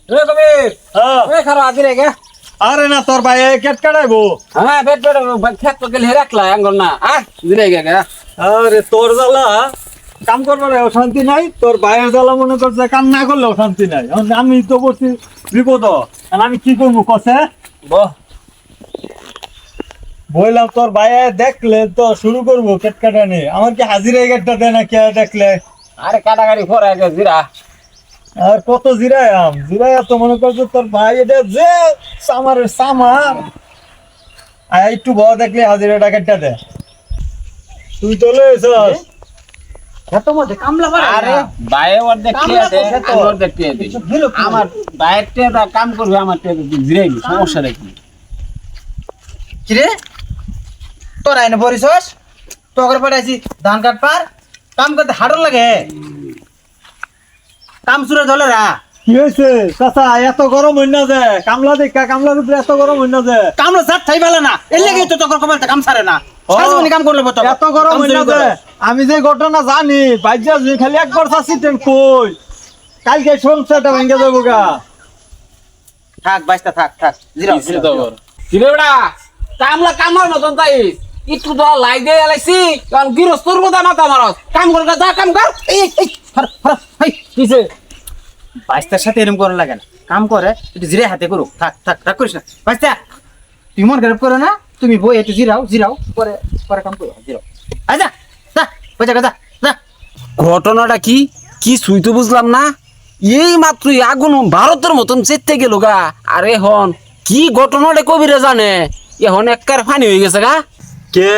রে কবির হ্যাঁ এ খারাপ আদি রে গে আরে না তোর ভাই কেট কাটাইবো হ্যাঁ বেট বেট খেত তো গেলে রাখলা আঙ্গল না দিরে গে গে আরে তোর জ্বালা কাম করবার শান্তি নাই তোর ভাইয়ের জ্বালা মনে করছে কাম না করলেও শান্তি নাই এখন আমি তো বলছি বিপদ এখন আমি কি করবো কসে বহ বললাম তোর ভাইয়ে দেখলে তো শুরু করবো কেট কাটানি আমার কি হাজিরা গেটটা দেয় না কে দেখলে আরে কাটাকাটি করে গে জিরা আর কত জিরাই তো মনে করছে তোর ভাই এটা যে সামার একটু বড় দেখলে হাজিরা টাকাটা দে তুই চলে এসেছিস এত মধ্যে কামলা পারে আরে বাইরে ওর দেখতে দে ওর দেখতে দে আমার বাইরে তে কাম করবে আমার তে জিরে সমস্যা দেখি কি রে তোর আইনে বরিছস তোর পড়াইছি ধান কাট পার কাম করতে হাড় লাগে কাম শুরু হলে রা কি হয়েছে চাচা এত গরম হই না যে কামলার উপরে এত গরম হই না যে কামলা সাত থাই ভালো না এর লাগি তো তোর কপাল কাম ছাড়ে না সারাজীবন কাম করলে তো এত গরম হই না যে আমি যে ঘটনা জানি বাইজা যে খালি একবার চাচ্ছি ট্রেন কই কালকে সংসারটা ভেঙে যাবো গা থাক বাইস্তা থাক জিরাও জিরে বড়া কামলা কামার মতন তাই একটু তো লাই দে আলাইছি কারণ গৃহস্থর কথা মাথা মারস কাম কর যা কাম কর এই হাই কিছে বাইস্তার সাথে এরকম করা লাগে না কাম করে একটু জিরে হাতে করো থাক করিস না বাইস্তা তুই মন খারাপ করো না তুমি বই একটু জিরাও পরে কাম করো জিরাও আচ্ছা যা পয়সা যা ঘটনাটা কি সুই তো বুঝলাম না এই মাত্র আগুন ভারতের মতন চেতে গেল গা আরে হন কি ঘটনাটা কবিরে জানে এখন একবার ফানি হয়ে গেছে গা কে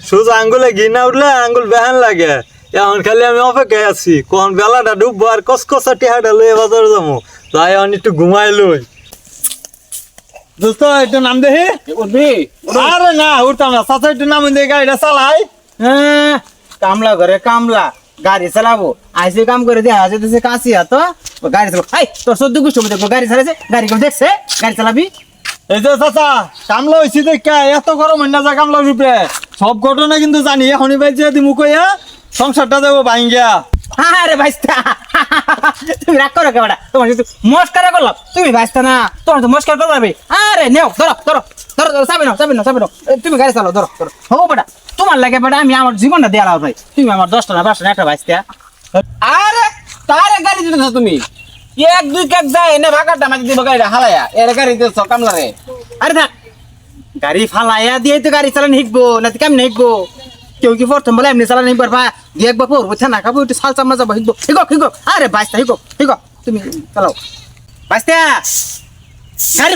সোজা আঙ্গুলে ঘিনা উঠলে আঙ্গুল বেহান লাগে এখন খালি আমি অপেক্ষায় আছি কোন বেলাটা ডুববো আর কসকসা টিহাটা লয়ে বাজারে যাবো তাই এখন একটু ঘুমাই লই দোস্ত একটু নাম দেখি উঠবি আরে না উঠতাম না চাচা একটু নাম দিয়ে গাড়িটা চালাই হ্যাঁ কামলা ঘরে কামলা গাড়ি চালাবো আইসে কাম করে দিয়ে আসে দেশে কাশি তো গাড়ি চালাবো হাই তোর সদ্য গুষ্ঠ দেখবো গাড়ি চালাইছে গাড়ি কেউ দেখছে গাড়ি চালাবি এই যে চাচা কামলা হয়েছি দেখা এত গরম হয় না যা কামলার রূপে সব ঘটনা কিন্তু জানি এখনই বাইছে দিমু কইয়া সংসারটা যাবো ভাঙ্গিয়া আরে ভাইস্তা তুমি রাগ করো কেমন তোমার কিন্তু মস্কারা করলাম তুমি ভাইস্তা না তোমার তো মস্কার করবো আরে নেও ধরো চাবি নাও তুমি গাড়ি চালাও ধরো হবো বেটা তোমার লাগে বেটা আমি আমার জীবনটা দেওয়া ভাই তুমি আমার 10টা না 5টা একটা ভাইস্তা আরে তারে গাড়ি দিতেছ তুমি এক দুই কেক যায় এনে ভাগাটা মাঝে দিব গাড়িটা হালায়া এর গাড়ি দিতেছ কামলারে আরে থাক গাড়ি ফালাইয়া দিয়ে তো গাড়ি চালানো শিখবো না কেমন শিখবো কেউ কি প্রথম বলে এমনি চালানো শিখবার ভাই দিয়ে একবার পড়বো না খাবো একটু সাল চামড়া যাবো শিখো আরে বাইস্তা শিখো তুমি চালাও বাইস্তা গাড়ি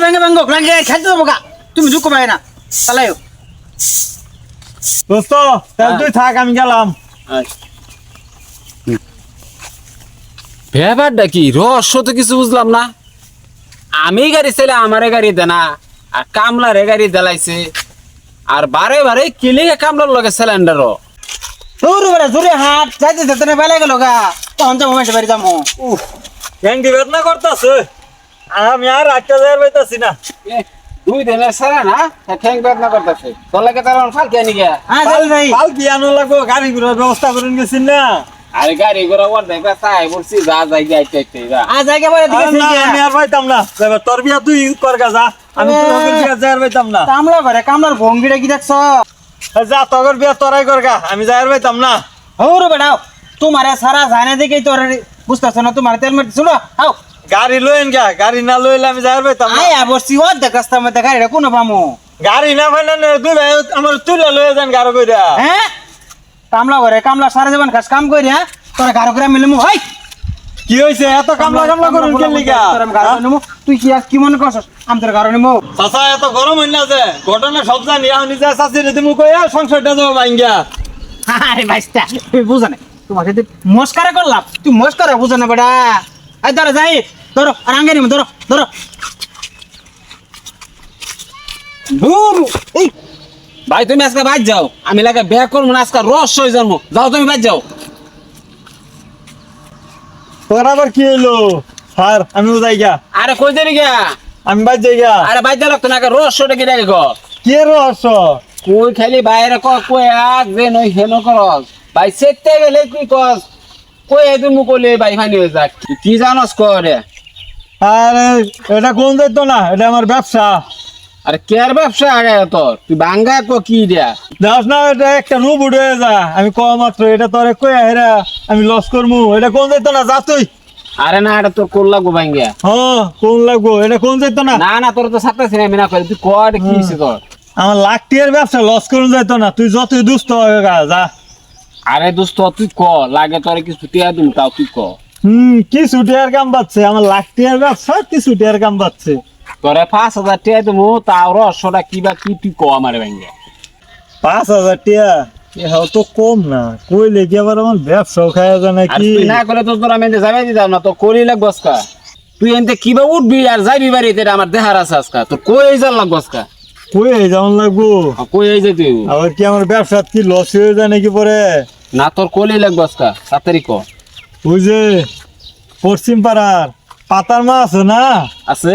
ভাঙে খেলতে দেবো গা তুমি ঝুঁকো ভাই না চালাইও দোস্ত তাহলে তুই থাক আমি গেলাম ব্যাপারটা কি রহস্য তো কিছু বুঝলাম না আমি গাড়ি চাইলে আমারে গাড়ি দেনা আর কামলারে গাড়ি দেলাইছে আর বারে কিলে কামলার লগে সিলিন্ডারও জোরে হাট যাইতে বেলা গেল গা তখন যাবো মাসে বাড়ি যাবো গ্যাং দিবেন না করতেছে আমি আর একটা জায়গায় পাইতাছি না দুই দিনের সারা না ঠ্যাং বেদনা করতেছে তোর লাগে তার ফালকে আনি গিয়া হ্যাঁ যাই ভাই কাল কি আনো লাগবো গাড়ি ঘোড়ার ব্যবস্থা করে গেছেন না আরে গাড়ি ঘোড়া ওর দেখবা চাই বলছি যা যাই যাইতে যা জায়গা বলে আমি আর পাইতাম না তোর বিয়া তুই কর গা যা আমি তোর বিয়া যাই আর পাইতাম না কামলা ঘরে কামলার ভঙ্গিটা কি দেখছ যা তোর বিয়া তোরাই কর গা আমি যাই আর পাইতাম না হৌরে বেটাও তোমার সারা যায় না দেখেই তোর বুঝতেছ না তোমার তেল মেট শুনো হাও গাড়ি লইন গা গাড়ি না লইলে আমি যাই আর পাইতাম না আয় বসছি ওর দেখ রাস্তার মধ্যে গাড়িটা কোনো পামো গাড়ি না পাইলে দুই ভাই আমার তুলে লয়ে যান গাড়ো কইরা হ্যাঁ কামলা ঘরে কামলা সারা জীবন কাজ কাম করি হ্যাঁ তোরা গাড়ো করে মিলে ভাই কি হইছে এত কামলা করুন কেন লিগা তুই কি মনে করছস আমি তোর গাড়ো নিমু চাচা এত গরম হই না যে ঘটনা সব জানি আমি যা চাচি রে দিমু কইয়া সংসারটা যাবো ভাঙ্গিয়া আরে ভাইস্তা তুই বুঝা না তোমার সাথে মস্কারা করলাম তুই মস্কারা বুঝা না বেটা আই ধরো যাই ধরো আর আঙ্গে নিমু ধরো এই ভাই তুমি আজকে বাদ যাও আমি লাগে ব্যাক করবো না আজকে রহস্য হয়ে যাবো যাও তুমি বাদ যাও তোর আবার কি হইলো স্যার আমিও যাই গা আরে কই দেরি গিয়া আমি বাদ যাই গা আরে বাদ যা লাগতো না রহস্যটা কি দেখে গো কে রহস্য কই খালি বাইরে কই আগ যে নই হেন করস ভাই সেতে গেলে কি কস কই এদু মুকলে ভাই ফানি হয়ে যাক কি জানোস করে আরে এটা কোন যাইতো না, এটা আমার ব্যবসা। আরে কেয়ার ব্যবসা আগে তোর তুই বাঙ্গা কি দিয়া যাস না, এটা একটা রূপ উঠে যা, আমি কম মাত্র এটা তোরে কই হেরা আমি লস করমু, এটা কোন যাইতো না, যা তুই। আরে না এটা তোর কোল লাগবো বাঙ্গা হ্যাঁ কোন লাগবো, এটা কোন যাইতো না। না না তোর তো সাথে সিনেমি না করে তুই কর কি হইছে তোর আমার লাখ টিয়ার ব্যবসা লস করুন যাইতো না, তুই যতই দুস্থ হবে গা, যা। আরে দোস্ত তুই ক লাগে তোর কিছু টিয়া দিম তাও তুই ক কি ছুটিয়ার কাম পাচ্ছে, আমার লাখ টিয়ার ব্যবসা কি ছুটিয়ার কাম পাচ্ছে। তোরে 5,000 টিয়া দিমু তাও রসটা কি বা কি তুই ক আমার বাঙ্গা 5,000 টিয়া এটাও তো কম না, কইলে কি আবার আমার ব্যবসাও খাওয়া যায় আর নাকি। তুই না করে তো তোর আমি এনতে যাবে দিতাম না তো করি লাগবস কা তুই এনতে কিবা উঠবি আর যাইবি বাড়িতে আমার দেহার আছে আজকা তোর কই যাল লাগবস কা কই যেমন লাগবো, কই যাই তুই আবার কি আমার ব্যবসা কি লস হয়ে যায় নাকি পরে। না তোর কলি লাগবস কা তাড়াতাড়ি ক ওই যে পশ্চিম পাড়ার পাতার মা আছে না, আছে